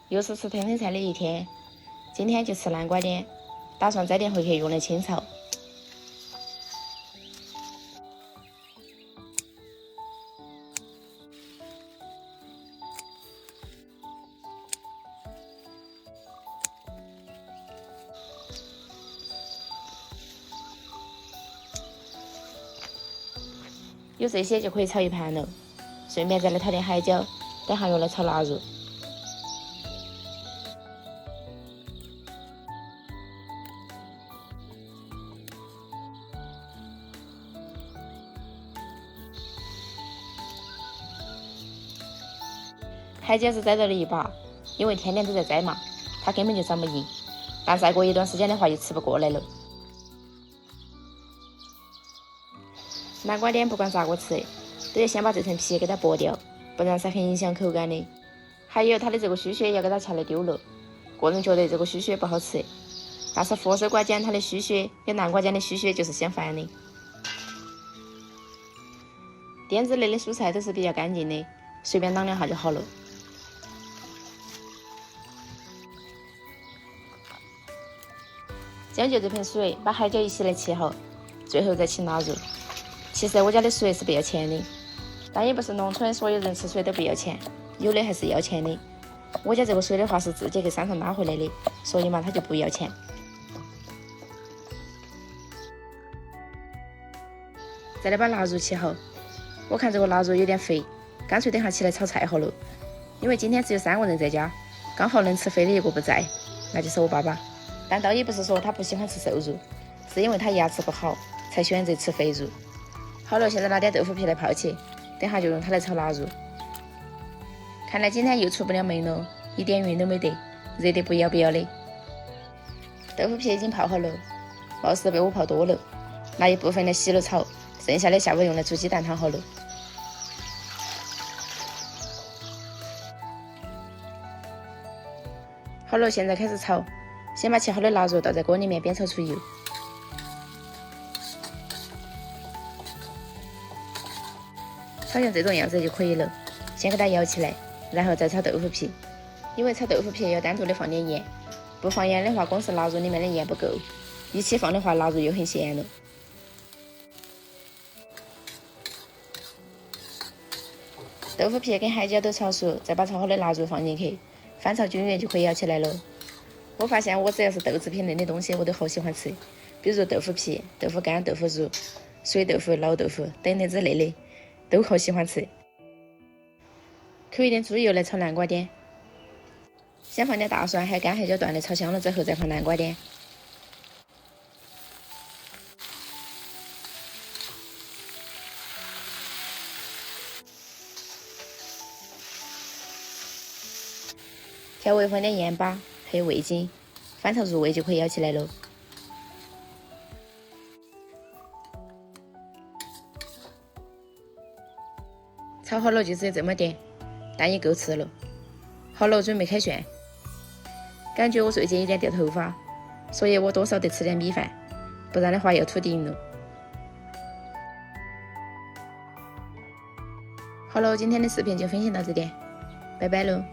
又是吃天天菜的一天，今天就吃南瓜碘，打算摘点回去用来清炒。有这些就可以炒一盘了，顺便再来淘点海椒，等下用来炒腊肉。海椒是摘到了一把，因为天天都在摘嘛，它根本就长不硬，但再过一段时间的话就吃不过来了。南瓜碘不管咋个吃，都要先把这层皮给它剥掉，不然是很影响口感的。还有它的这个须须要给它切来丢了，个人觉得这个须须不好吃，但是佛手瓜捡它的须须跟南瓜捡的须须就是相反的。碘子类的蔬菜都是比较干净的，随便挡两下就好了。将就这盆水，把海椒一起来切好，最后再起腊肉。其实我家的水是不要钱的，但也不是农村所有人吃水都不要钱，有的还是要钱的。我家这个水的话是自己去山上拉回来的，所以嘛，它就不要钱。再来把腊肉切好，我看这个腊肉有点肥，干脆等下起来炒菜好了。因为今天只有3个人在家，刚好能吃肥的一个不在，那就是我爸爸。但倒也不是说他不喜欢吃瘦肉，是因为他牙齿不好才选择吃肥肉。好了，现在拿点豆腐皮来泡起，等下就用它来炒腊肉。看来今天又出不了门了，一点晕都没得，热得不要不要的。豆腐皮已经泡好了，貌似被我泡多了，拿一部分来洗了炒，剩下的下午用来煮鸡蛋汤好了。好了，现在开始炒，先把切好的腊肉倒在锅里面煸炒出油。炒成这种样子就可以了，先给它摇起来，然后再炒豆腐皮。因为炒豆腐皮要单独的放点盐，不放盐的话，光是腊肉里面的盐不够，一起放的话，腊肉又很咸了。豆腐皮跟海椒都炒熟，再把炒好的腊肉放进去，翻炒均匀就可以舀起来了。我发现我只要是豆制品类的东西，我都好喜欢吃，比如豆腐皮、豆腐干、豆腐乳、水豆腐、老豆腐等等之类的，都好喜欢吃。扣一点猪油来炒南瓜碘，先放点大蒜还有干海椒段的，炒香了之后再放南瓜碘。调味放点盐巴，还有味精，翻炒入味就可以舀起来了。炒好了就只有这么点，但也够吃了。好了，准备开涮。感觉我最近有点掉头发，所以我多少得吃点米饭，不然的话要秃顶了。好了，今天的视频就分享到这点，拜拜喽。